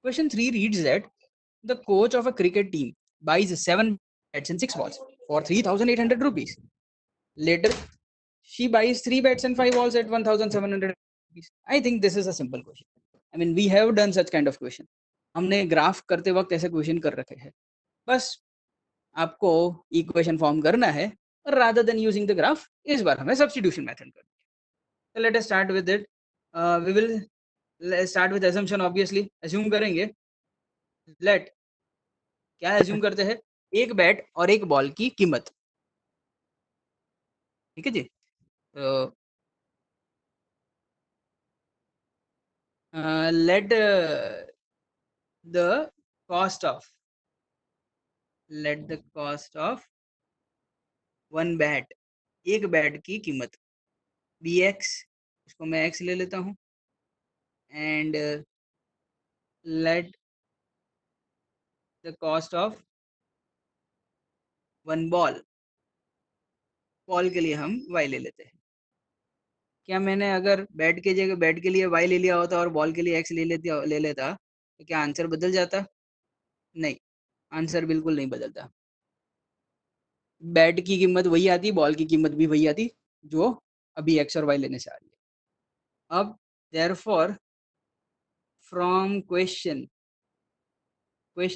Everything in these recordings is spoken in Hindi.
Question 3 reads that the coach of a cricket team buys 7 bats and 6 balls for 3,800 rupees. Later, she buys 3 bats and 5 balls at 1,700 rupees. I think this is a simple question. I mean, we have done such kind of question. हमने ग्राफ करते वक्त ऐसे क्वेश्चन कर रखे हैं. बस आपको इक्वेशन फॉर्म करना है rather than using the graph. इस बार हमें substitution method करनी है. So let us start with it. We will start with assumption. Obviously assume करेंगे. Let क्या assume करते हैं, एक बैट और एक बॉल की कीमत. ठीक है जी. तो let the cost of one bat, एक बैट की कीमत bx, इसको मैं x ले लेता हूँ, and let the cost of one ball के लिए हम y ले लेते हैं. क्या मैंने अगर बैट के जगह बैट के लिए y ले लिया होता और बॉल के लिए x ले लेता तो क्या आंसर बदल जाता? नहीं, आंसर बिल्कुल नहीं बदलता. बैट की कीमत वही आती, बॉल की कीमत भी वही आती जो अभी x और y लेने से आ रही है. अब therefore फ्रॉम क्वेश्चन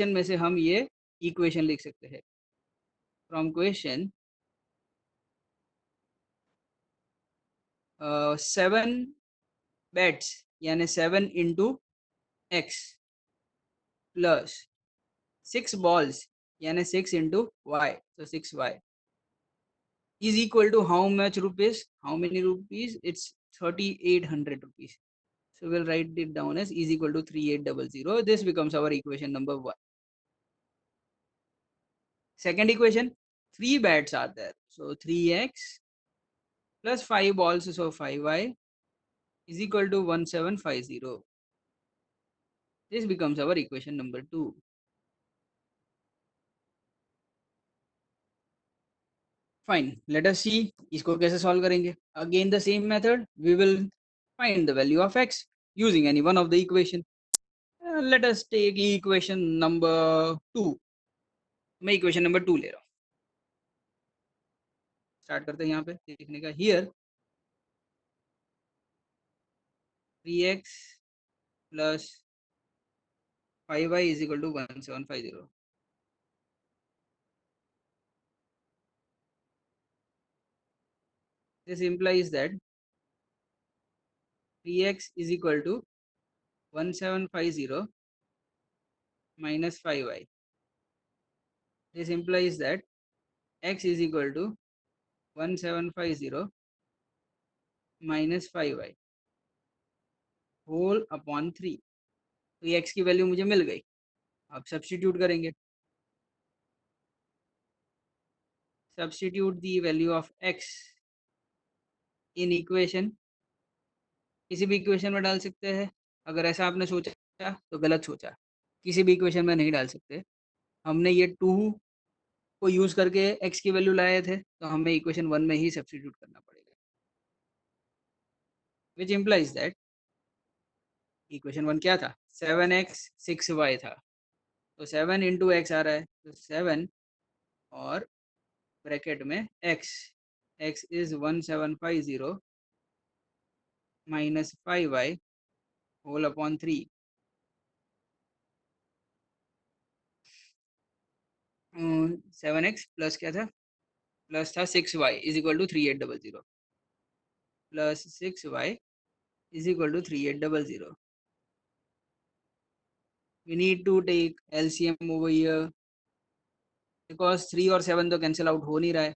में से हम ये इक्वेशन लिख सकते हैं. फ्रॉम क्वेश्चन 7 बैट्स यानी 7 इंटू एक्स प्लस 6 बॉल्स यानी 6 into y, so 6y is equal to how much rupees? How many rupees? It's 3,800 rupees. So we'll write it down as is equal to 3,800. This becomes our equation number 1. Second equation, 3 bats are there. So 3x plus 5 balls, so 5y is equal to 1750. This becomes our equation number 2. Fine. Let us see इसको कैसे solve करेंगे. Again the same method. We will find the value of x using any one of the equation. Let us take equation number 2. मैं equation number 2 ले रहा हूँ. स्टार्ट करते हैं यहाँ पे देखने का. Here 3x plus 5y is equal to 1750. This implies that 3x is equal to 1750 minus 5y. This implies that x is equal to 1750 minus 5y whole upon 3. तो ये x की वैल्यू मुझे मिल गई. अब सब्स्टिट्यूट करेंगे. Substitute the value of x in equation. किसी भी इक्वेशन में डाल सकते हैं. अगर ऐसा आपने सोचा तो गलत सोचा. किसी भी इक्वेशन में नहीं डाल सकते. हमने ये 2 को यूज करके x की वैल्यू लाए थे, तो हमें इक्वेशन 1 में ही सब्स्टिट्यूट करना पड़ेगा. विच इम्प्लाइज दैट इक्वेशन 1 क्या था? 7x 6y था. तो 7 इंटू एक्स आ रहा है, तो 7 और ब्रैकेट में x is 1750 minus 5y whole upon 3. 7x plus क्या था? प्लस था 6y is equal to 3800 plus 6y is equal to 3800. We need to take LCM over here because 3 और 7 तो कैंसिल आउट हो नहीं रहा है,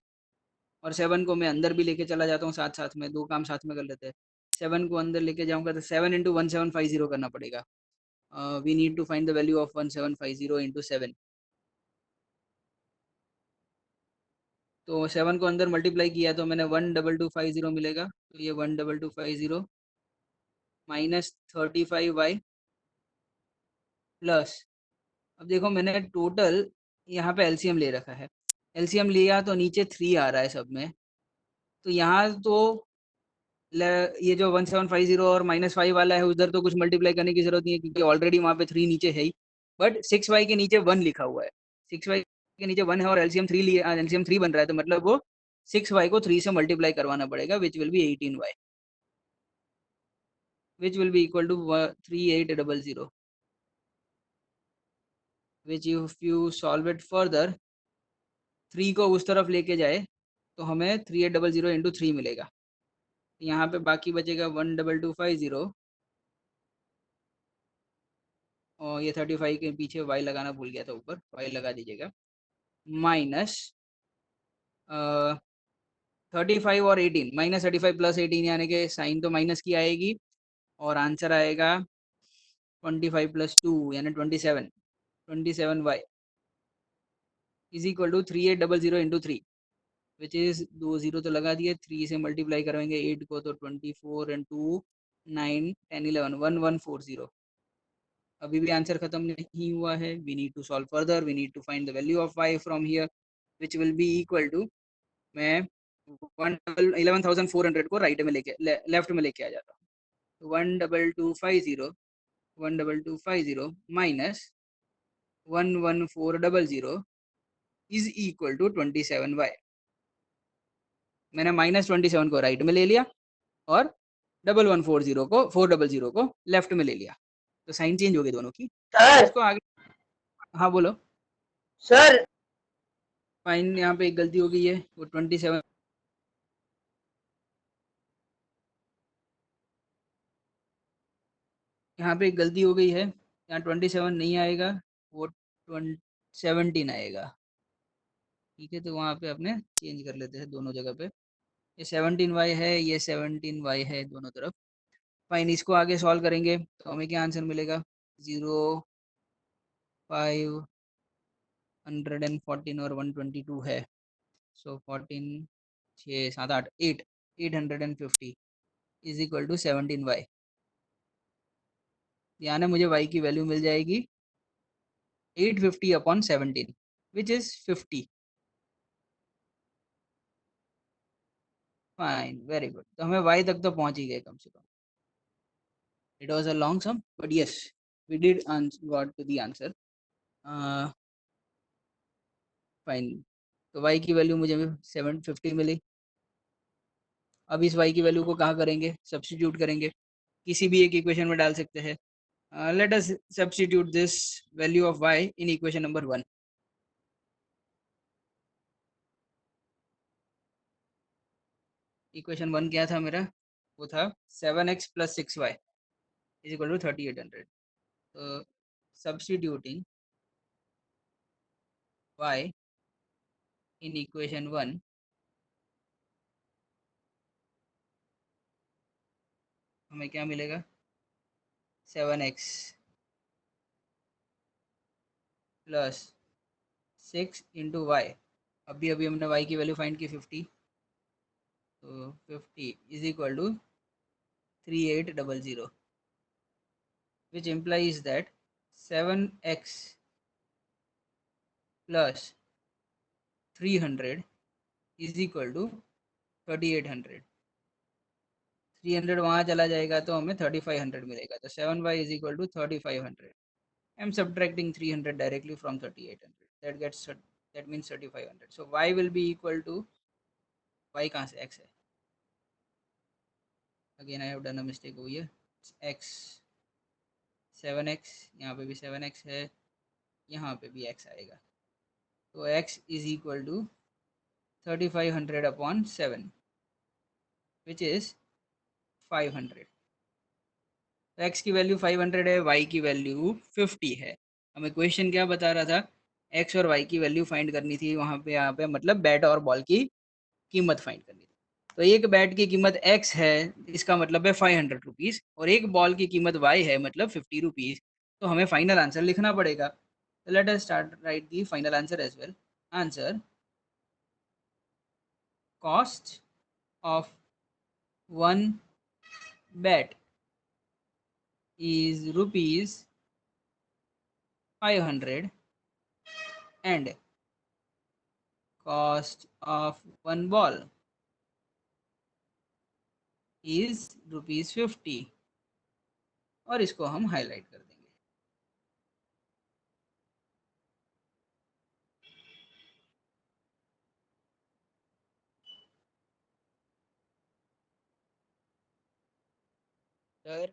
और 7 को मैं अंदर भी लेके चला जाता हूँ साथ साथ में. 2 काम साथ में कर लेते हैं. 7 को अंदर लेके जाऊंगा तो 7 इंटू 1750 करना पड़ेगा. We need to find the value of 1750 into 7. तो 7 को अंदर मल्टीप्लाई किया तो मैंने 12250 मिलेगा. तो ये 12250 माइनस 35y प्लस, अब देखो मैंने टोटल यहाँ पे एलसीएम ले रखा है. एलसीएम लिया तो नीचे 3 आ रहा है सब में, तो यहाँ तो ये जो 1750 और -5 वाला है उधर तो कुछ मल्टीप्लाई करने की जरूरत नहीं है क्योंकि ऑलरेडी वहाँ पे 3 नीचे है ही, बट 6y के नीचे 1 लिखा हुआ है, 6y के नीचे 1 है और एलसीएम 3 लिए, एलसीएम 3 बन रहा है तो मतलब वो 6y को 3 से मल्टीप्लाई करवाना पड़ेगा विच will B 18y, which will be equal to 3800, which if you solve it further 3 को उस तरफ लेके जाए तो हमें 3800 इंटू 3 मिलेगा। यहाँ पे बाकी बचेगा 12250 और ये 35 के पीछे y लगाना भूल गया था, ऊपर y लगा दीजिएगा, माइनस 35 और 18, -35 प्लस 18 यानी कि साइन तो माइनस की आएगी और आंसर आएगा 25 प्लस 2 यानी 27y is equal to 3800 into 3 which is 2 zero तो लगा दिए, 3 से मल्टीप्लाई करेंगे 8 को तो 24 एंड 2 9 10 11 1140। अभी भी आंसर खत्म नहीं हुआ है, we need to solve further, we need to find the value of y from here which will be equal to, मैं 11,400 को राइट में लेके लेफ्ट में लेके आ जाता हूँ, 12250 12250 minus 11400 is equal to 27y। मैंने -27 को राइट में ले लिया और 1140 को लेफ्ट में ले लिया, तो साइन चेंज हो गई दोनों की। सर इसको आगे, हाँ बोलो। सर फाइन, यहाँ पे एक गलती हो गई है, वो 27, यहाँ पे एक गलती हो गई है, यहाँ 27 नहीं आएगा, वो 17 आएगा। ठीक है, तो वहाँ पे अपने चेंज कर लेते हैं दोनों जगह पे, ये 17y है, ये 17y है दोनों तरफ। फाइन, इसको आगे सॉल्व करेंगे तो हमें क्या आंसर मिलेगा, 0 514 और 122 है, सो 14 6 7 8 8 850 इज इक्वल टू 17y, यानी मुझे y की वैल्यू मिल जाएगी 850 upon 17 which is 50। Fine, very good, तो हमें y तक तो पहुंच ही गए कम से कम। It was a long sum but yes we did got to the answer. Fine, तो y की वैल्यू मुझे 750 मिली। अब इस y की वैल्यू को कहाँ करेंगे, सब्स्टिट्यूट करेंगे, किसी भी एक इक्वेशन में डाल सकते हैं। Let us substitute this value of y in equation number 1। Equation 1 क्या था मेरा, वो था 7x plus 6y is equal to 3800। तो सब्स्टिट्यूटिंग y इन इक्वेशन 1, हमें क्या मिलेगा, 7x प्लस 6 इंटू वाई, अभी अभी हमने y की वैल्यू फाइंड की 50, तो 50 is equal to 3800 which implies that 7x plus 300 is equal to 3800। 300 वहाँ चला जाएगा तो हमें 3500 मिलेगा, तो 7y is equal to 3500। I'm subtracting 300 directly from 3800, that gets, that means 3500, so y will be equal to, y कहाँ से, x है, again I have done a mistake over here, x 7x, यहाँ पे भी 7x है, यहाँ पे भी x आएगा, तो x is equal to 3500 upon 7 which is 500। तो x की वैल्यू 500 है, y की वैल्यू 50 है। हमें क्वेश्चन क्या बता रहा था, x और y की वैल्यू फाइंड करनी थी, वहाँ पे यहाँ पे मतलब बैट और बॉल की कीमत फाइंड करनी थी। तो एक बैट की कीमत x है, इसका मतलब है 500 रुपीज़, और एक बॉल की कीमत y है मतलब 50 रुपीज़। तो हमें फाइनल आंसर लिखना पड़ेगा, तो let us start write the final answer as well. Answer, cost of one bet is rupees 500 and cost of one ball is ₹50 और इसको हम हाईलाइट कर देंगे। सर